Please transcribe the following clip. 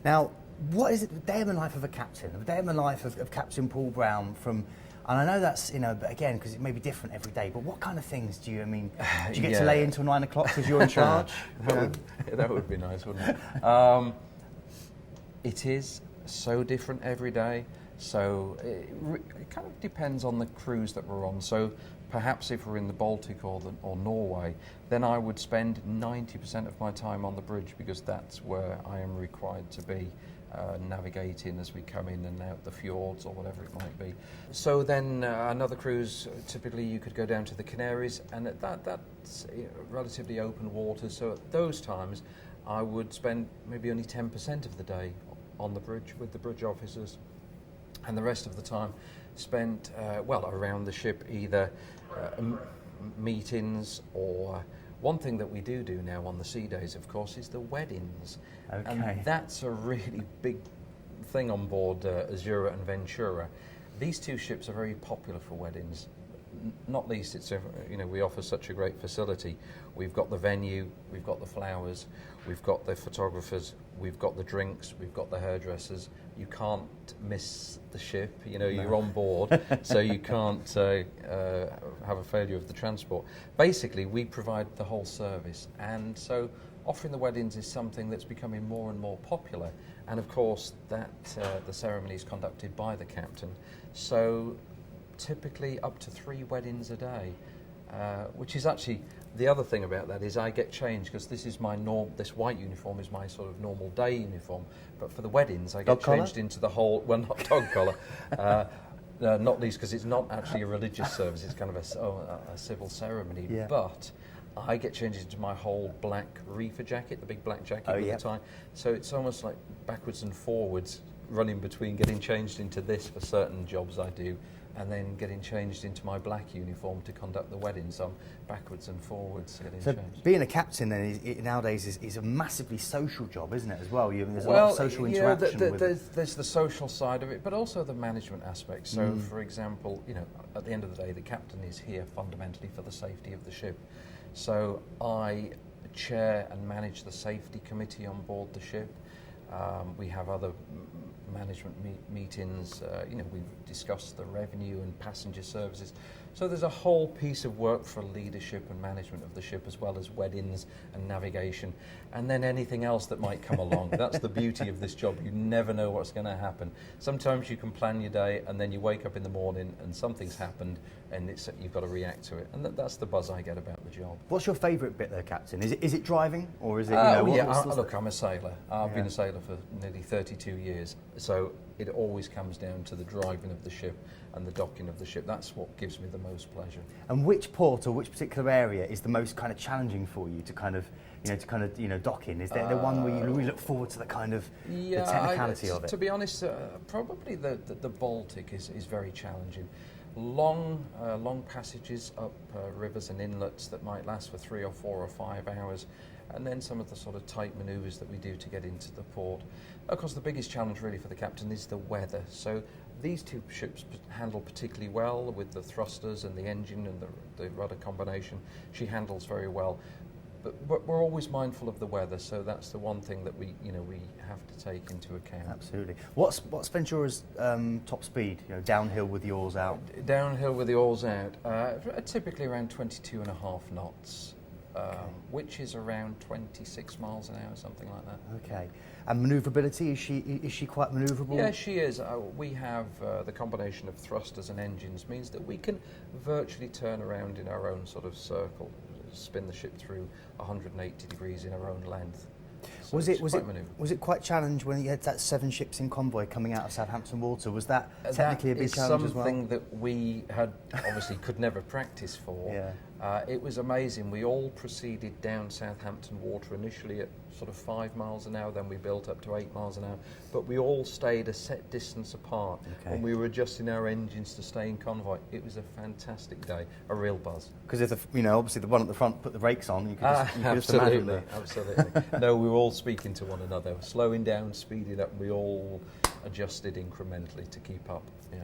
Now, what is it, the day in the life of a captain, the day in the life of Captain Paul Brown from, and I know that's, but again, because it may be different every day, but what kind of things do you, do you get to lay until 9 o'clock because you're in charge? That would be nice, wouldn't it? It is so different every day, so it kind of depends on the cruise that we're on. So perhaps if we're in the Baltic or Norway, then I would spend 90% of my time on the bridge because that's where I am required to be, navigating as we come in and out the fjords or whatever it might be. So then another cruise, typically you could go down to the Canaries, and that's relatively open water, so at those times I would spend maybe only 10% of the day on the bridge with the bridge officers, and the rest of the time spent around the ship, either meetings or one thing that we do now on the sea days, of course, is the weddings. Okay. And that's a really big thing on board Azura and Ventura. These two ships are very popular for weddings. Not least, we offer such a great facility. We've got the venue, we've got the flowers, we've got the photographers, we've got the drinks, we've got the hairdressers. You can't miss the ship. You're on board, so you can't have a failure of the transport. Basically, we provide the whole service, and so offering the weddings is something that's becoming more and more popular. And of course, that the ceremony is conducted by the captain. So typically up to 3 weddings a day, which is actually the other thing about that is I get changed because this is my this white uniform is my sort of normal day uniform, but for the weddings I get changed into the whole, well, not dog collar, not least because it's not actually a religious service, it's kind of a civil ceremony, but I get changed into my whole black reefer jacket, the big black jacket with the tie, so it's almost like backwards and forwards, running between getting changed into this for certain jobs I do, and then getting changed into my black uniform to conduct the wedding. So I'm backwards and forwards getting changed. Being a captain then nowadays is a massively social job, isn't it, as well? There's a lot of social interaction with it. There's the social side of it, but also the management aspect. So, for example, at the end of the day, the captain is here fundamentally for the safety of the ship. So I chair and manage the safety committee on board the ship. We have other management meetings, we've discussed the revenue and passenger services. So there's a whole piece of work for leadership and management of the ship, as well as weddings and navigation, and then anything else that might come along. That's the beauty of this job. You never know what's going to happen. Sometimes you can plan your day and then you wake up in the morning and something's happened and you've got to react to it. And that's the buzz I get about the job. What's your favourite bit there, Captain? Is it driving, or is it, look, I'm a sailor. I've been a sailor for nearly 32 years. So it always comes down to the driving of the ship and the docking of the ship. That's what gives me the most pleasure. And which port or which particular area is the most kind of challenging for you to kind of, dock in? Is there the one where you really look forward to the kind of the technicality of it? To be honest, probably the Baltic is very challenging. Long passages up rivers and inlets that might last for 3 or 4 or 5 hours, and then some of the sort of tight manoeuvres that we do to get into the port. Of course, the biggest challenge really for the captain is the weather. So these two ships handle particularly well with the thrusters and the engine and the rudder combination. She handles very well. But we're always mindful of the weather, so that's the one thing that we have to take into account. Absolutely. What's Ventura's top speed? Downhill with the oars out. Downhill with the oars out. Typically around 22.5 knots, which is around 26 miles an hour, something like that. Okay. And manoeuvrability, is she quite manoeuvrable? Yeah, she is. We have the combination of thrusters and engines means that we can virtually turn around in our own sort of circle, spin the ship through 180 degrees in our own length. So was it quite challenged when you had that 7 ships in convoy coming out of Southampton water? Was that technically a big challenge as well? Something that we had obviously could never practice for. Yeah. It was amazing. We all proceeded down Southampton water initially at sort of 5 miles an hour, then we built up to 8 miles an hour, but we all stayed a set distance apart, and we were adjusting our engines to stay in convoy. It was a fantastic day, a real buzz. Because if obviously the one at the front put the brakes on, you could just imagine that. Absolutely. No, we were all speaking to one another, slowing down, speeding up, and we all adjusted incrementally to keep up. Yeah.